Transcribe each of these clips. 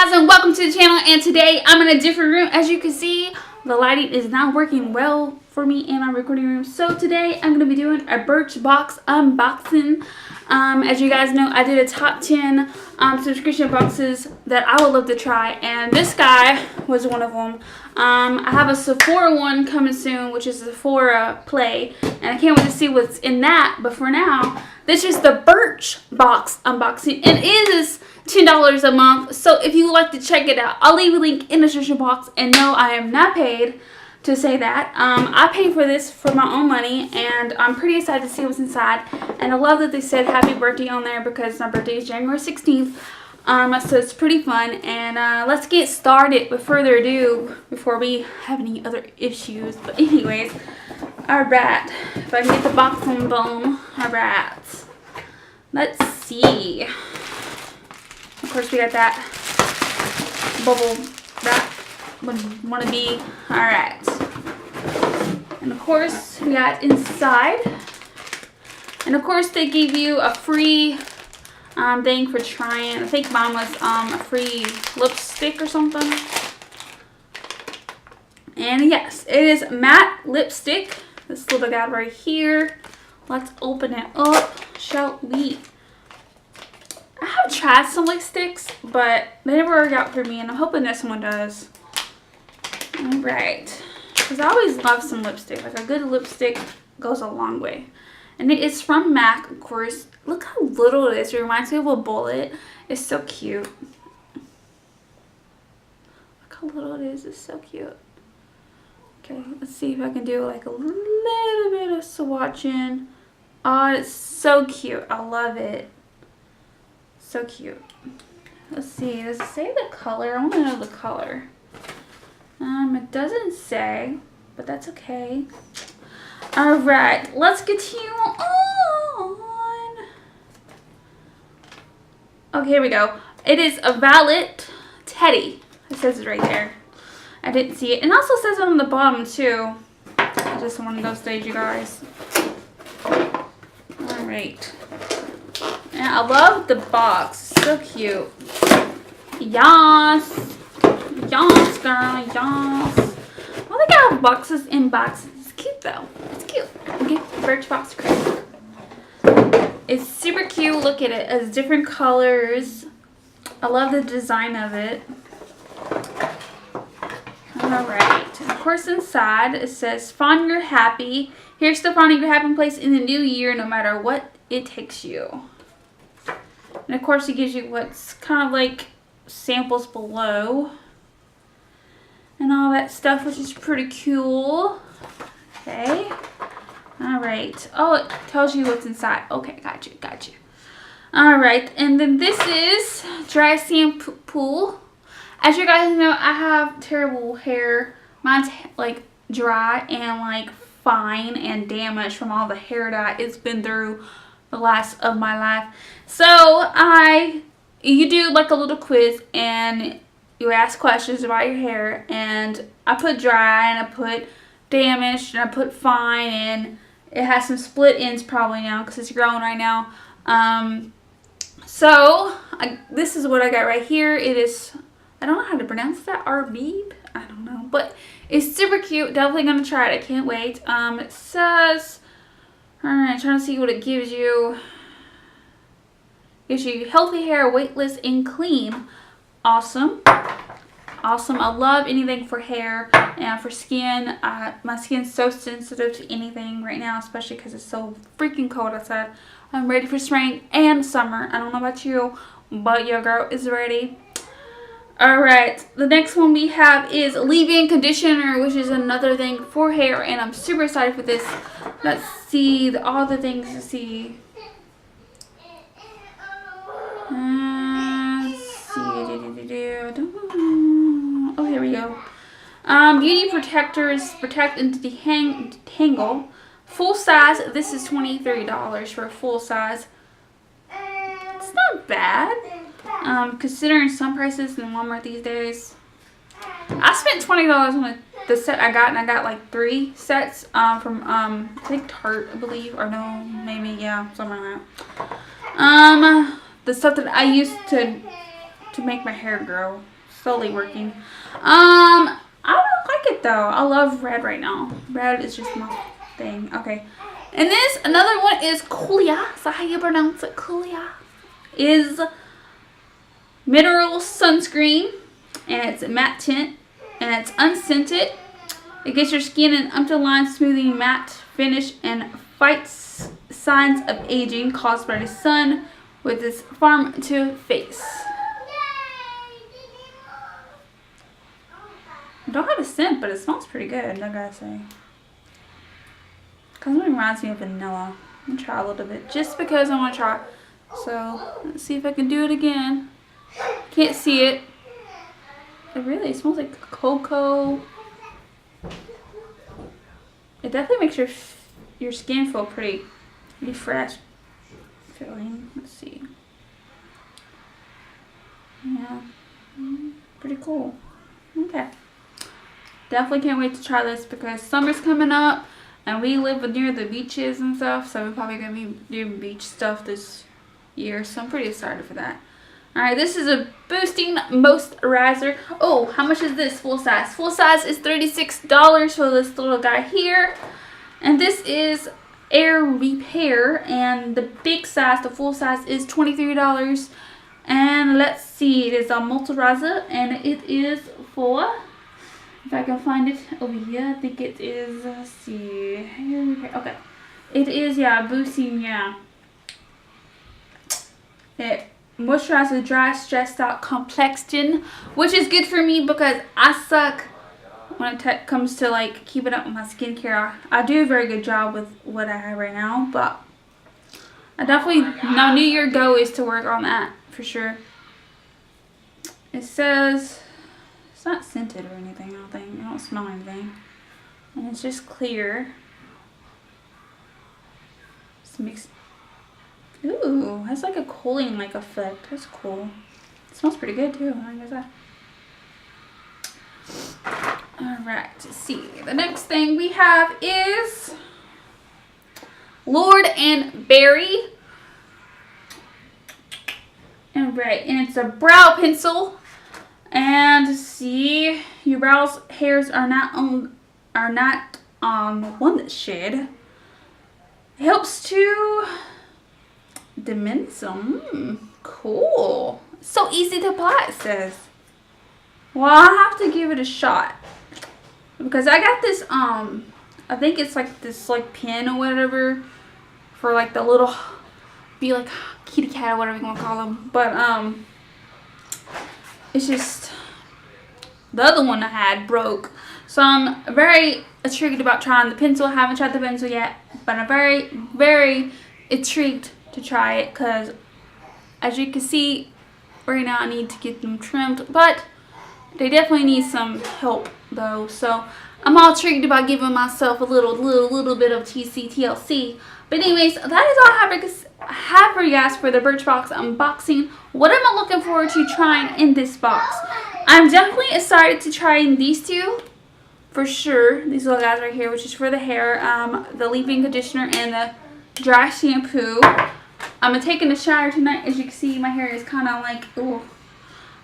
guys, and welcome to the channel. And today I'm in a different room. As you can see, the lighting is not working well for me in my recording room. So today I'm going to be doing a Birchbox unboxing. As you guys know, I did a top 10 subscription boxes that I would love to try, and this guy was one of them. I have a Sephora one coming soon, which is a Sephora Play, and I can't wait to see what's in that. But for now, this is the Birchbox unboxing, and it is $10 a month. So if you would like to check it out, I'll leave a link in the description box. And no, I am not paid to say that. I paid for this for my own money, and I'm pretty excited to see what's inside. And I love that they said happy birthday on there because my birthday is January 16th. So it's pretty fun. And let's get started with further ado before we have any other issues. But anyways, alright, if I can get the box on boom. Alright, let's see. Of course, we got that bubble wrap. Wanna be alright. And of course, we got inside. And of course, they gave you a free thing for trying. I think mine was a free lipstick or something. And yes, it is matte lipstick. This little guy right here. Let's open it up, shall we? I have tried some lipsticks, but they never worked out for me, and I'm hoping this one does. Alright, because I always love some lipstick. Like, a good lipstick goes a long way. And it is from MAC, of course. Look how little it is. It reminds me of a bullet. It's so cute. Look how little it is. It's so cute. Okay, let's see if I can do like a little bit of swatching. Oh, it's so cute. I love it. So cute. Let's see. Does it say the color? I want to know the color. It doesn't say, but that's okay. Alright, let's continue on. Okay, here we go. It is a Violet Teddy. It says it right there. I didn't see it. And it also says it on the bottom, too. I just want to go stage you guys. Alright. And I love the box. It's so cute. Yas. Yas, girl. Yas. Well, they got boxes in boxes. It's cute, though. It's cute. Okay, Birchbox credit. It's super cute. Look at it. It has different colors. I love the design of it. Alright. Of course, inside it says, find your happy. Here's to finding your happy place in the new year, no matter what it takes you. And of course, it gives you what's kind of like samples below. And all that stuff, which is pretty cool. Okay. Alright. Oh, it tells you what's inside. Okay, gotcha, gotcha. Alright, and then this is dry shampoo. As you guys know, I have terrible hair. Mine's like dry and like fine and damaged from all the hair dye it's been through the last of my life. So you do like a little quiz and you ask questions about your hair, and I put dry and I put damaged and I put fine, and it has some split ends probably now because it's growing right now. This is what I got right here. It is, I don't know how to pronounce that, Arbib? I don't know, but it's super cute. Definitely gonna try it. I can't wait. It says, alright, trying to see what it gives you. Gives you healthy hair, weightless and clean. Awesome. Awesome. I love anything for hair and for skin. My skin's so sensitive to anything right now, especially because it's so freaking cold outside. I'm ready for spring and summer. I don't know about you, but your girl is ready. Alright, the next one we have is leave-in conditioner, which is another thing for hair, and I'm super excited for this. Let's see all the things to see. Oh, here we go. Beauty protectors protect and detangle. Full size. This is $23 for a full size. It's not bad. Considering some prices in Walmart these days. I spent $20 on the set I got, and I got like 3 sets from I think Tarte, I believe, or no, maybe, yeah, something like that. The stuff that I used to to make my hair grow. Slowly working. I don't like it though. I love red right now. Red is just my thing. Okay. And this, another one is Coolio. So how you pronounce it? Coolio. Is mineral sunscreen. And it's a matte tint. And it's unscented. It gets your skin an underline smoothing matte finish and fights signs of aging caused by the sun with this farm to face. I don't have a scent, but it smells pretty good, I gotta say. Kind of reminds me of vanilla. I'm gonna try a little bit just because I want to try. So let's see if I can do it again. Can't see it. It really smells like cocoa. It definitely makes your skin feel pretty fresh feeling. Let's see. Yeah, pretty cool. Okay. Definitely can't wait to try this because summer's coming up and we live near the beaches and stuff, so we're probably going to be doing beach stuff this year, so I'm pretty excited for that. Alright, this is a boosting moisturizer. Oh, how much is this full size? Full size is $36 for this little guy here. And this is Air Repair, and the big size, the full size, is $23. And let's see, it is a moisturizer, and it is for, if I can find it over here, I think it is, let's see, okay. It is, yeah, boosting, yeah. It moisturizes dry, stressed out complexion, which is good for me because I suck when it comes to like keeping up with my skincare. I do a very good job with what I have right now, but I definitely, now New Year go is to work on that for sure. It says, it's not scented or anything, I don't think. I don't smell anything. And it's just clear. Just mix. Ooh, has like a cooling like effect. That's cool. It smells pretty good too. I guess that. Alright, let's see. The next thing we have is Lord and Berry. Alright, and it's a brow pencil. And see, your brows hairs are not on one shade. It helps to diminish them. Cool. So easy to apply, it says. Well, I have to give it a shot because I got this I think it's like this like pen or whatever for like the little, be like kitty cat or whatever you want to call them, but it's just the other one I had broke, so I'm very intrigued about trying the pencil. I haven't tried the pencil yet, but I'm very intrigued to try it because as you can see right now I need to get them trimmed, but they definitely need some help though, so I'm all intrigued about giving myself a little bit of TLC. But anyways, that is all I have for you guys for the Birchbox unboxing. What am I looking forward to trying in this box? I'm definitely excited to try these two for sure. These little guys right here, which is for the hair, the leave-in conditioner and the dry shampoo. I'm taking a shower tonight. As you can see, my hair is kind of like, ooh.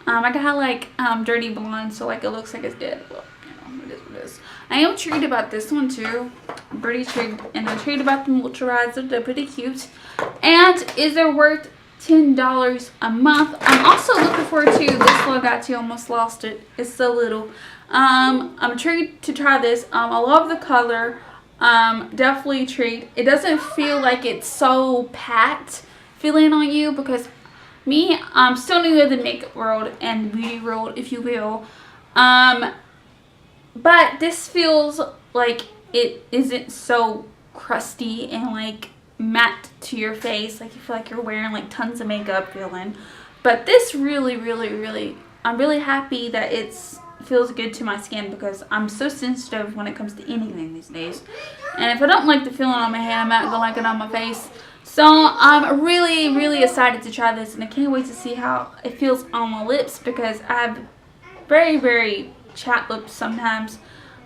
I got like dirty blonde, so like it looks like it's dead. Well, you know, it is what it is. I am intrigued about this one too. I'm pretty intrigued, and I'm intrigued about the moisturizer. They're pretty cute. And is there worth $10 a month? I'm also looking forward to this little guy too. Almost lost it. It's so little. I'm intrigued to try this. I love the color. Definitely intrigued. It doesn't feel like it's so packed feeling on you because me, I'm still new to the makeup world and beauty world, if you will. But this feels like it isn't so crusty and like matte to your face. Like you feel like you're wearing like tons of makeup feeling. But this really, I'm really happy that it feels good to my skin because I'm so sensitive when it comes to anything these days. And if I don't like the feeling on my hand, I'm not gonna like it on my face. So I'm really excited to try this, and I can't wait to see how it feels on my lips because I have very chapped lips sometimes,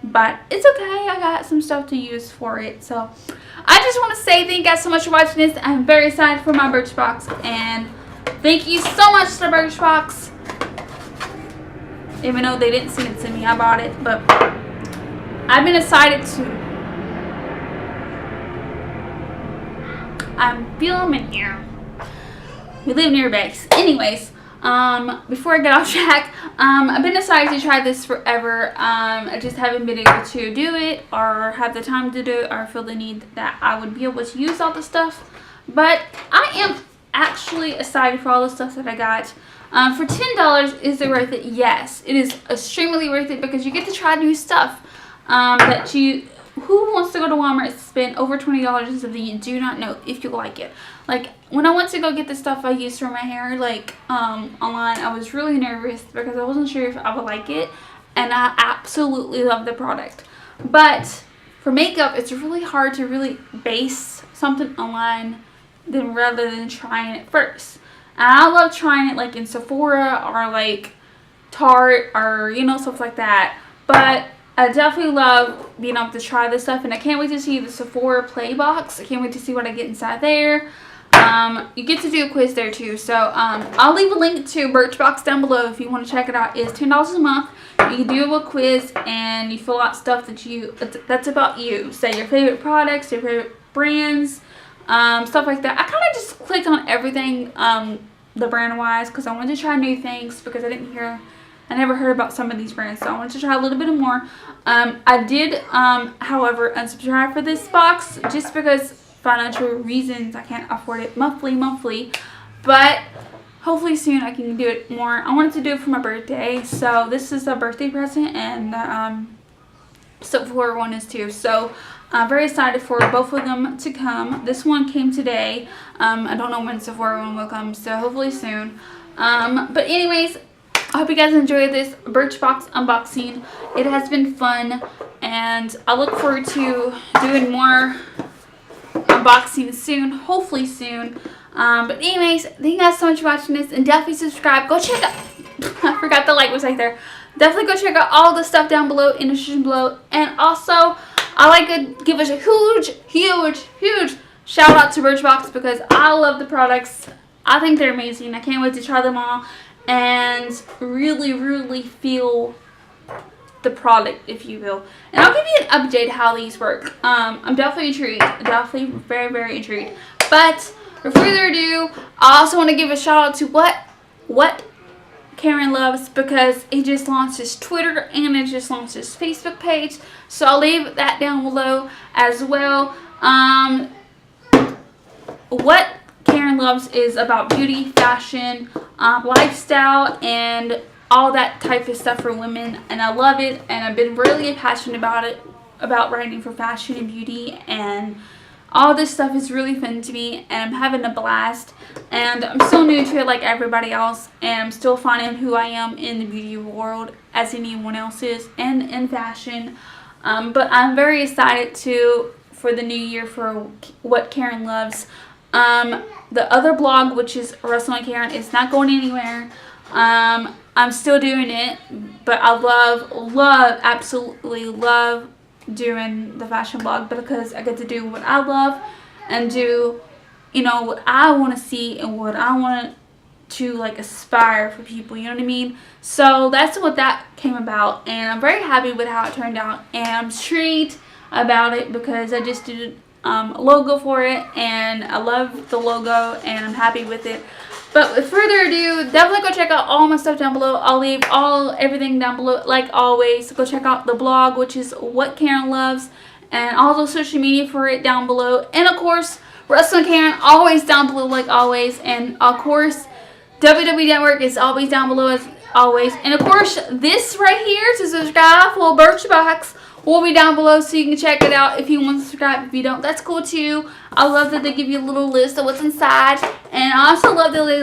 but it's okay. I got some stuff to use for it. So I just want to say thank you guys so much for watching this. I'm very excited for my Birchbox, and thank you so much to Birchbox. Even though they didn't send it to me, I bought it. But I've been excited to. I'm filming here. We live near base. Anyways, before I get off track, I've been excited to try this forever. I just haven't been able to do it or have the time to do it or feel the need that I would be able to use all the stuff. But I am actually excited for all the stuff that I got. For $10, is it worth it? Yes, it is extremely worth it because you get to try new stuff that you... Who wants to go to Walmart and spend over $20 and something you do not know if you like it? Like, when I went to go get the stuff I used for my hair, like, online, I was really nervous because I wasn't sure if I would like it. And I absolutely love the product. But for makeup, it's really hard to really base something online rather than trying it first. And I love trying it, like, in Sephora or, like, Tarte or, you know, stuff like that. But I definitely love being able to try this stuff, and I can't wait to see the Sephora Play box. I can't wait to see what I get inside there. You get to do a quiz there too, so I'll leave a link to Birchbox down below if you want to check it out. It's $10 a month. You can do a quiz and you fill out stuff that's about you. Say your favorite products, your favorite brands, stuff like that. I kind of just clicked on everything the brand wise because I wanted to try new things because I never heard about some of these brands, so I wanted to try a little bit more. I did, however, unsubscribe for this box just because financial reasons. I can't afford it monthly. But hopefully soon I can do it more. I wanted to do it for my birthday, so this is a birthday present, and Sephora one is too. So I'm very excited for both of them to come. This one came today. I don't know when Sephora one will come, so hopefully soon. But anyways, I hope you guys enjoyed this Birchbox unboxing. It has been fun, and I look forward to doing more unboxing soon, hopefully soon. But anyways, thank you guys so much for watching this, and definitely subscribe. Go check out I forgot the like was right there. Definitely go check out all the stuff down below in the description below. And also, I like to give us a huge shout out to Birchbox because I love the products. I think they're amazing. I can't wait to try them all and really feel the product, if you will. And I'll give you an update how these work. I'm definitely intrigued. Definitely very intrigued. But without further ado, I also want to give a shout out to what Karen loves, because he just launched his Twitter and it just launched his Facebook page. So I'll leave that down below as well. What Karen loves is about beauty, fashion, lifestyle, and all that type of stuff for women, and I love it, and I've been really passionate about it, about writing for fashion and beauty, and all this stuff is really fun to me, and I'm having a blast, and I'm still new to it like everybody else, and I'm still finding who I am in the beauty world as anyone else is, and in fashion. But I'm very excited for the new year for what Karen loves. The other blog, which is Wrestling Karen, is not going anywhere. I'm still doing it, but I absolutely love doing the fashion blog because I get to do what I love and do, you know, what I want to see and what I want to, like, aspire for people, you know what I mean? So that's what that came about, and I'm very happy with how it turned out, and I'm intrigued about it because I just did a logo for it, and I love the logo, and I'm happy with it. But with further ado, definitely go check out all my stuff down below. I'll leave everything down below like always. Go check out the blog, which is What Karen Loves, and all the social media for it down below. And of course, Wrestling Karen, always down below like always. And of course, WWE Network is always down below as always. And of course, this right here to subscribe for Birchbox will be down below, so you can check it out if you want to subscribe. If you don't, that's cool too. I love that they give you a little list of what's inside, and I also love that they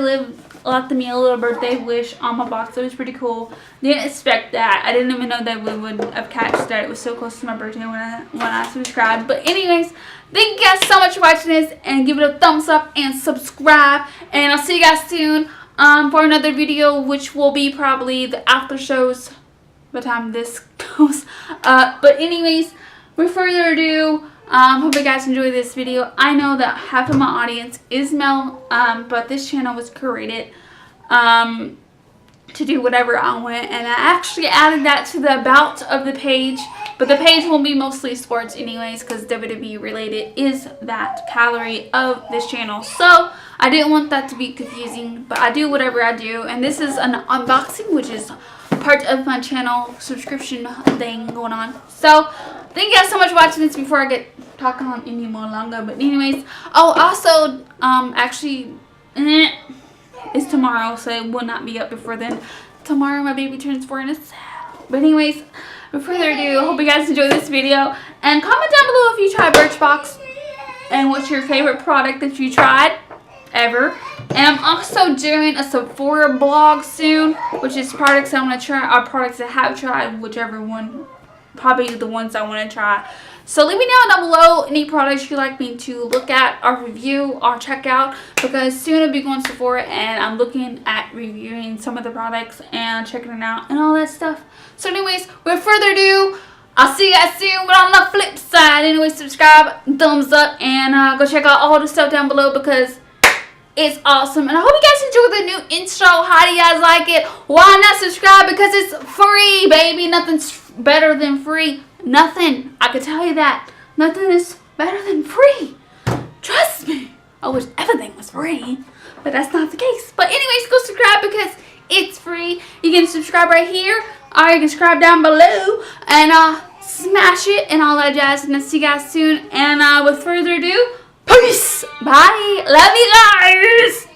left me a little birthday wish on my box. It was pretty cool. Didn't expect that. I didn't even know that we would have catched that. It was so close to my birthday when I subscribed. But anyways, thank you guys so much for watching this, and give it a thumbs up and subscribe. And I'll see you guys soon for another video, which will be probably the after shows by the time this goes. But anyways, with further ado, hope you guys enjoy this video. I know that half of my audience is male, but this channel was created to do whatever I want, and I actually added that to the about of the page, but the page will be mostly sports anyways because WWE related is that calorie of this channel. So I didn't want that to be confusing, but I do whatever I do, and this is an unboxing, which is part of my channel subscription thing going on. So thank you guys so much for watching this before I get talking on any more longer. But anyways, oh, also actually it's tomorrow, so it will not be up before then. Tomorrow my baby turns 4 and it's sad. But anyways, without further ado, I hope you guys enjoyed this video, and comment down below if you tried Birchbox and what's your favorite product that you tried ever. And I'm also doing a Sephora blog soon, which is products I'm going to try, or products I have tried, whichever one, probably the ones I want to try. So leave me down below any products you'd like me to look at or review or check out, because soon I'll be going to Sephora and I'm looking at reviewing some of the products and checking it out and all that stuff. So anyways, without further ado, I'll see you guys soon, but on the flip side, anyway, subscribe, thumbs up, and go check out all the stuff down below because it's awesome. And I hope you guys enjoyed the new intro. How do you guys like it? Why not subscribe? Because it's free, baby. Nothing's better than free. Nothing. I can tell you that. Nothing is better than free. Trust me. I wish everything was free, but that's not the case. But anyways, go subscribe because it's free. You can subscribe right here, or you can subscribe down below and smash it and all that jazz. And I'll see you guys soon. And with further ado, peace. Bye. Love you guys.